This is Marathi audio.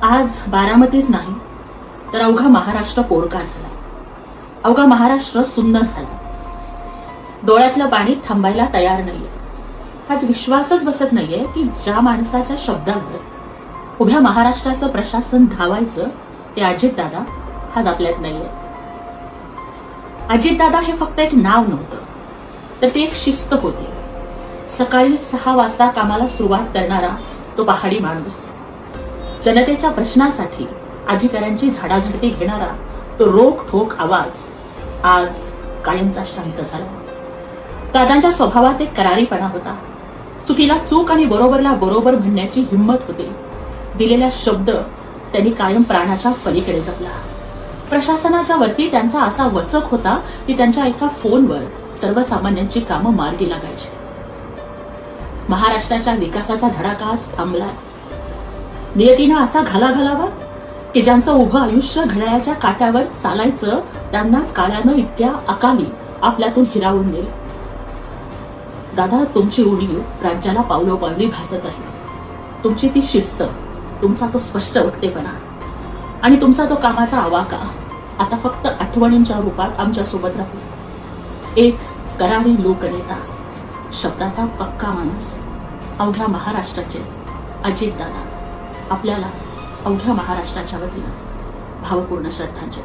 आज बारामतीच नाही तर अवघा महाराष्ट्र पोरका झाला. अवघा महाराष्ट्र सुन्न झाला. डोळ्यातलं पाणी थांबायला तयार नाहीये. आज विश्वासच बसत नाहीये की ज्या माणसाच्या शब्दावर उभ्या महाराष्ट्राचं प्रशासन धावायचं ते अजितदादा आज आपल्यात नाहीये. अजितदादा हे फक्त एक नाव नव्हतं, तर ती एक शिस्त होती. सकाळी 6 वाजता कामाला सुरुवात करणारा तो पहाडी माणूस, जनतेच्या प्रश्नासाठी अधिकाऱ्यांची झाडाझडती घेणारा तो रोखठोक आवाज आज कायमचा शांत झाला. दादांच्या स्वभावात एक करारीपणा होता. चुकीला चूक आणि बरोबरला बरोबर म्हणण्याची हिंमत होती. दिलेला शब्द त्यांनी कायम प्राणाच्या पलीकडे जपला. प्रशासनाच्या वरती त्यांचा असा वचक होता की त्यांच्या एका फोनवर सर्वसामान्यांची कामं मार्गी लागायची. महाराष्ट्राच्या विकासाचा धडाका आज थांबला. नियतीनं असा घाला घालावा की ज्यांचं उभं आयुष्य घड्याळाच्या काट्यावर चालायचं त्यांनाच काळानं इतक्या अकाली आपल्यातून हिरावून नेल. दादा, तुमची उणीव राज्याला पावलोपावली भासत आहे. तुमची ती शिस्त, तुमचा तो स्पष्ट वक्तेपणा आणि तुमचा तो कामाचा आवाका आता फक्त आठवणींच्या रूपात आमच्या सोबत राहतो. एक करारी लोकनेता, शब्दाचा पक्का माणूस, अवघ्या महाराष्ट्राचे अजितदादा. आपल्याला अवघ्या महाराष्ट्राच्या वतीनं भावपूर्ण श्रद्धांजली.